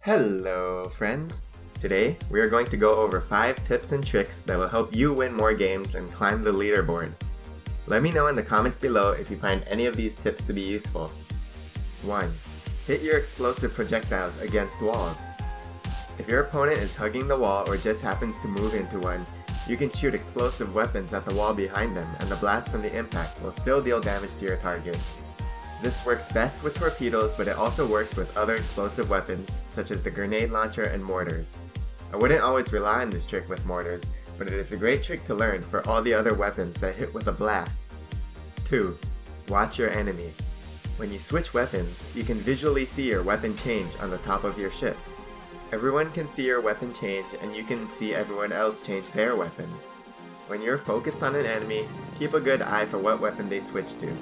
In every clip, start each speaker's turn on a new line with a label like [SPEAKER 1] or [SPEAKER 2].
[SPEAKER 1] Hello friends! Today, we are going to go over 5 tips and tricks that will help you win more games and climb the leaderboard. Let me know in the comments below if you find any of these tips to be useful. 1. Hit your explosive projectiles against walls. If your opponent is hugging the wall or just happens to move into one, you can shoot explosive weapons at the wall behind them and the blast from the impact will still deal damage to your target. This works best with torpedoes, but it also works with other explosive weapons such as the grenade launcher and mortars. I wouldn't always rely on this trick with mortars, but it is a great trick to learn for all the other weapons that hit with a blast. 2. Watch your enemy. When you switch weapons, you can visually see your weapon change on the top of your ship. Everyone can see your weapon change and you can see everyone else change their weapons. When you're focused on an enemy, keep a good eye for what weapon they switch to.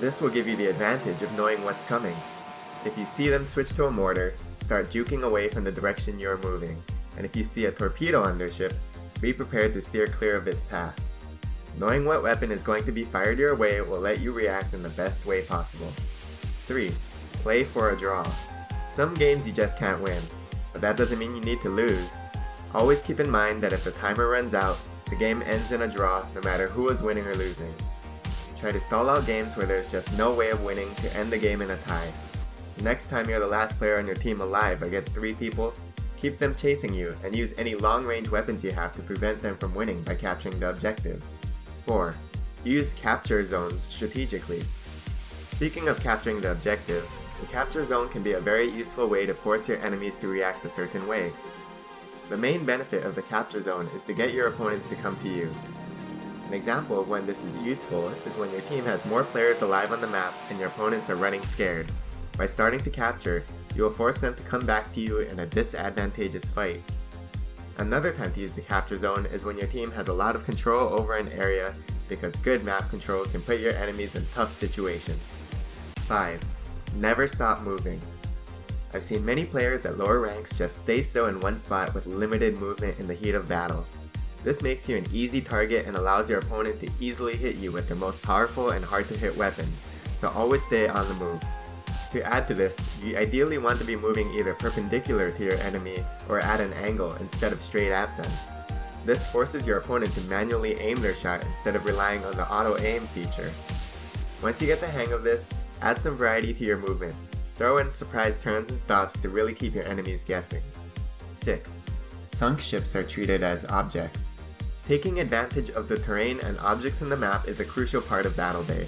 [SPEAKER 1] This will give you the advantage of knowing what's coming. If you see them switch to a mortar, start juking away from the direction you're moving, and if you see a torpedo on their ship, be prepared to steer clear of its path. Knowing what weapon is going to be fired your way will let you react in the best way possible. 3. Play for a draw. Some games you just can't win, but that doesn't mean you need to lose. Always keep in mind that if the timer runs out, the game ends in a draw no matter who is winning or losing. Try to stall out games where there's just no way of winning to end the game in a tie. Next time you're the last player on your team alive against 3 people, keep them chasing you and use any long-range weapons you have to prevent them from winning by capturing the objective. 4. Use capture zones strategically. Speaking of capturing the objective, the capture zone can be a very useful way to force your enemies to react a certain way. The main benefit of the capture zone is to get your opponents to come to you. An example of when this is useful is when your team has more players alive on the map and your opponents are running scared. By starting to capture, you will force them to come back to you in a disadvantageous fight. Another time to use the capture zone is when your team has a lot of control over an area because good map control can put your enemies in tough situations. 5. Never stop moving. I've seen many players at lower ranks just stay still in one spot with limited movement in the heat of battle. This makes you an easy target and allows your opponent to easily hit you with their most powerful and hard to hit weapons, so always stay on the move. To add to this, you ideally want to be moving either perpendicular to your enemy or at an angle instead of straight at them. This forces your opponent to manually aim their shot instead of relying on the auto aim feature. Once you get the hang of this, add some variety to your movement. Throw in surprise turns and stops to really keep your enemies guessing. 6. Sunk ships are treated as objects. Taking advantage of the terrain and objects in the map is a crucial part of Battle Day.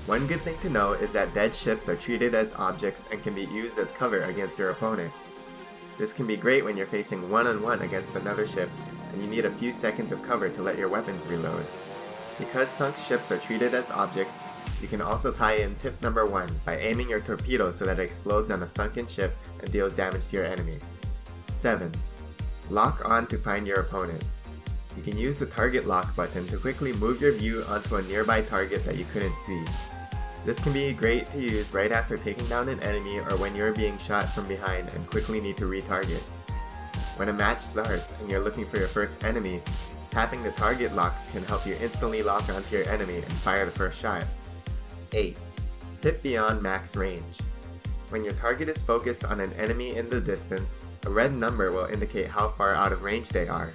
[SPEAKER 1] One good thing to know is that dead ships are treated as objects and can be used as cover against your opponent. This can be great when you're facing one-on-one against another ship and you need a few seconds of cover to let your weapons reload. Because sunk ships are treated as objects, you can also tie in tip number 1 by aiming your torpedo so that it explodes on a sunken ship and deals damage to your enemy. 7. Lock on to find your opponent. You can use the target lock button to quickly move your view onto a nearby target that you couldn't see. This can be great to use right after taking down an enemy or when you're being shot from behind and quickly need to retarget. When a match starts and you're looking for your first enemy, tapping the target lock can help you instantly lock onto your enemy and fire the first shot. 8. Hit beyond max range. When your target is focused on an enemy in the distance, a red number will indicate how far out of range they are.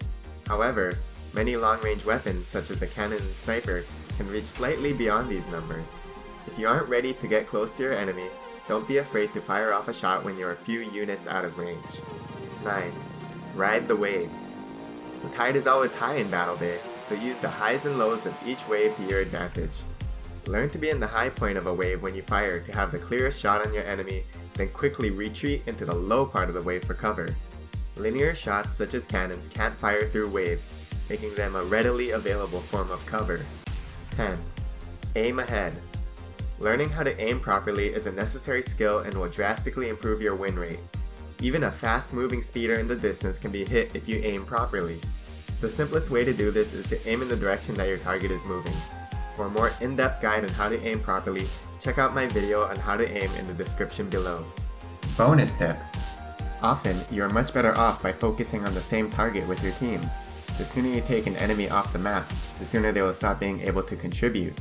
[SPEAKER 1] However, many long-range weapons such as the cannon and sniper can reach slightly beyond these numbers. If you aren't ready to get close to your enemy, don't be afraid to fire off a shot when you're a few units out of range. 9. Ride the waves. The tide is always high in Battle Day, so use the highs and lows of each wave to your advantage. Learn to be in the high point of a wave when you fire to have the clearest shot on your enemy, then quickly retreat into the low part of the wave for cover. Linear shots such as cannons can't fire through waves, making them a readily available form of cover. 10. Aim ahead. Learning how to aim properly is a necessary skill and will drastically improve your win rate. Even a fast-moving speeder in the distance can be hit if you aim properly. The simplest way to do this is to aim in the direction that your target is moving. For a more in-depth guide on how to aim properly, check out my video on how to aim in the description below. Bonus tip. Often, you are much better off by focusing on the same target with your team. The sooner you take an enemy off the map, the sooner they will stop being able to contribute.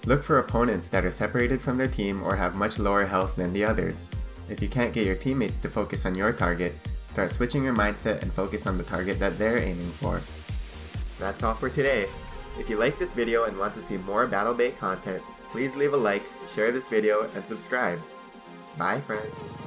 [SPEAKER 1] Look for opponents that are separated from their team or have much lower health than the others. If you can't get your teammates to focus on your target, start switching your mindset and focus on the target that they're aiming for. That's all for today. If you like this video and want to see more Battle Bay content, please leave a like, share this video, and subscribe. Bye friends!